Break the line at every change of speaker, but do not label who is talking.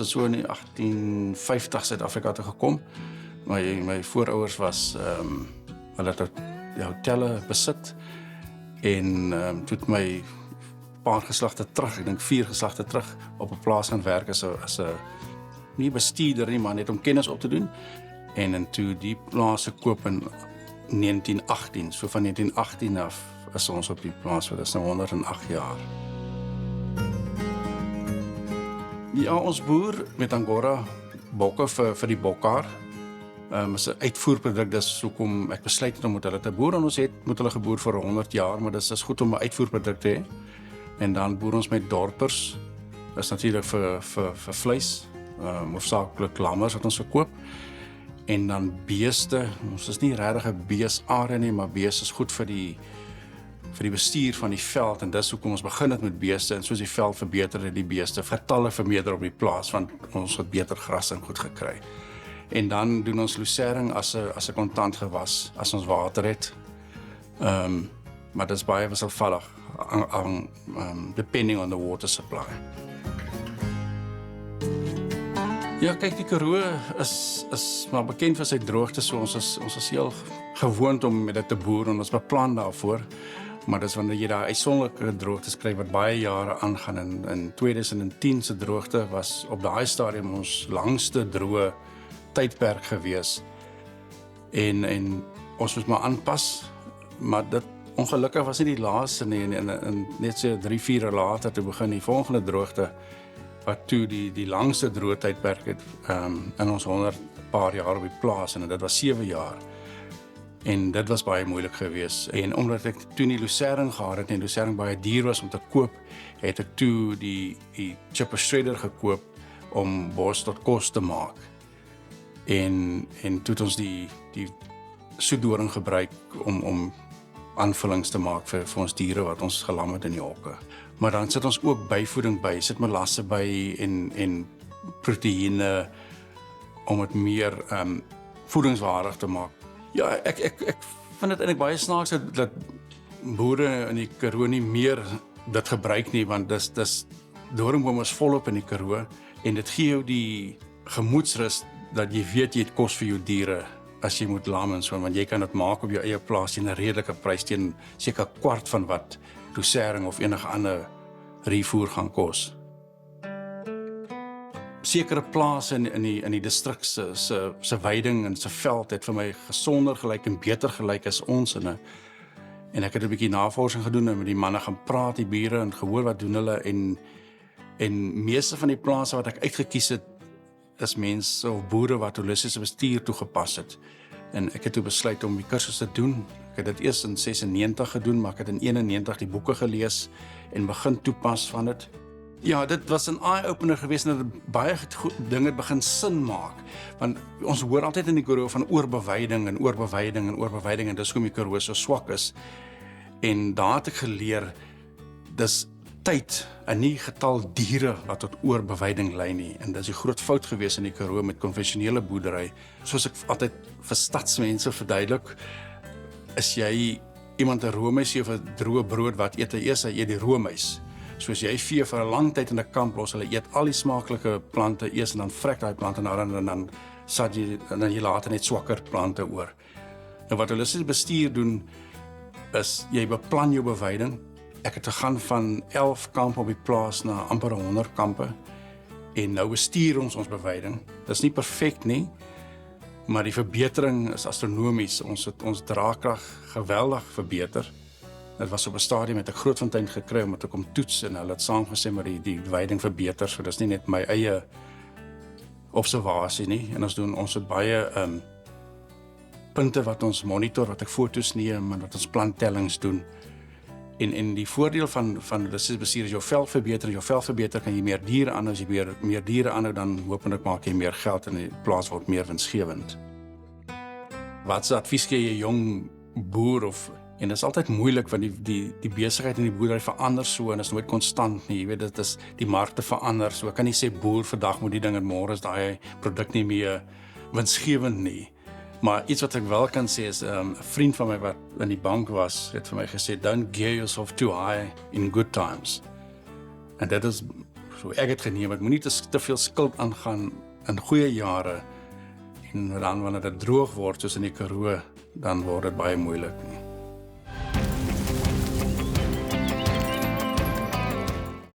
het so in die 1850 Suid-Afrika toe gekom. My voorouers was, hulle het die hotelle besit, en toe het my paar geslagte terug, ek dink 4 geslagte terug, op 'n plaas gaan werk as 'n nie bestuurder nie, maar net om kennis op te doen. En toe die plaas gekoop in 1918, so van 1918 af is ons op die plaas, so dit is nou 108 jaar. Ja, ons boer met Angora bokke vir die bokhaar. Is 'n uitvoerproduk, dis hoekom ek besluit het om met hulle te boer, en ons het met hulle geboer vir 100 jaar, maar dis is goed om 'n uitvoerproduk te hê. En dan boer ons met dorpers, dis natuurlik vir vleis, hoofsaaklik lammers wat ons verkoop. En dan beeste, ons is nie regtig 'n beesare nie, maar beeste is goed vir die bestuur van die veld, en dis hoekom ons begin het met beeste, en soos die veld verbeter het die beeste getalle vermeerder op die plaas, want ons het beter gras en goed gekry. En dan doen ons lucering as 'n kontant gewas, as ons water het. Maar dit is baie wisselvallig, depending on the water supply. Ja, kyk, die Karoo is maar bekend vir sy droogte, so ons is heel gewoond om met dit te boer, en ons beplan daarvoor. Maar dis wanneer jy daar uitsonderlike droogtes kry wat baie jare aangaan, en in 2010 se droogte was op daai stadium ons langste droë tydperk gewees. En ons moes maar aanpas, maar dit ongelukkig was nie die laaste nie, en net so 3-4 jaar later toe begin die volgende droogte, wat toe die langste droë tydperk het, in ons 100 paar jaar op die plaas, en dit was 7 jaar. En dit was baie moeilik geweest. En omdat ek toe nie lucering gehad het, en lucering baie duur was om te koop, het ek toe die chipper shredder gekoop om bos tot kos te maak. En toe het ons die soetdoring gebruik om aanvullings te maak vir ons diere wat ons gelam het in die hokke. Maar dan sit ons ook byvoeding by, sit melasse by en proteïene om het meer voedingswaardig te maak. Ja, ek vind dit eintlik baie snaaks dat boere in die Karoo nie meer dit gebruik nie, want dis doringbome is volop in die Karoo, en dit gee jou die gemoedsrus dat jy weet jy het kos vir jou diere as jy moet lam en so, want jy kan dit maak op jou eie plaas teen 'n redelike prys, teen seker 1/4 van wat lucering of enige ander revoer gaan kos. Sekere plase in die distrik se veiding en se veld het vir my gesonder gelyk en beter gelyk as ons en ek het 'n bietjie navorsing gedoen en met die manne gaan praat, die bure, en gehoor wat doen hulle, en meeste van die plase wat ek uitgekies het is mense of boere wat holistiese bestuur toegepas het. En ek het toe besluit om die kursus te doen. Ek het dit eers in 96 gedoen, maar ek het in 91 die boeke gelees en begin toepas van dit. Ja, dit was 'n eye-opener geweest, en dat baie dinge begin sin maak. Want ons hoor altyd in die Karoo van oorbeweiding en oorbeweiding en oorbeweiding, en dis hoekom die Karoo so swak is. En daar het ek geleer, dis tyd en nie getal diere wat tot oorbeweiding lei nie. En dis 'n groot fout geweest in die Karoo met konvensionele boerdery. Soos ek altyd vir stadsmense verduidelik, is jy iemand 'n roomys of 'n droë brood, wat eet hy eers? Hy eet die roomys. Soos jy vee vir 'n lang tyd in 'n kamp los, hulle eet al die smaaklike plante eers, en dan vrek daai plante na en dan saad jy, en dan jy later net swakker plante oor. En wat holistiese bestuur doen, is jy beplan jou beweiding. Ek het gegaan van 11 kampe op die plaas na amper 100 kampe, en nou bestuur ons beweiding. Dit is nie perfek nie, maar die verbetering is astronomies. Ons het ons draagkrag geweldig verbeter. Dit was op 'n stadium met 'n Grootfontein gekry om te kom toets, en hulle het saamgesê maar die weiding verbeter, so dis nie net my eie observasie nie. En ons het baie punte wat ons monitor, wat ek foto's neem, en wat ons planttellings doen. En die voordeel van holistiese bestuur is jou veld verbeter, kan jy meer diere aan, as jy meer diere aan, dan hopelik maak jy meer geld en die plaas word meer winsgewend. Wat se advies gee jy 'n jong boer en dit is altyd moeilik, want die besigheid en die boerdery verander so, en is nooit konstant nie. Jy weet, dit is die markte verander, so ek kan nie sê boer vandag moet die ding, en môre is daai produk nie meer winsgewend nie. Maar iets wat ek wel kan sê is, 'n vriend van my wat in die bank was, het vir my gesê, don't gear yourself too high in good times. En dit is so ek het geneem, ek moenie te veel skuld aangaan in goeie jare en dan wanneer dit droog word soos in die Karoo, dan word dit baie moeilik.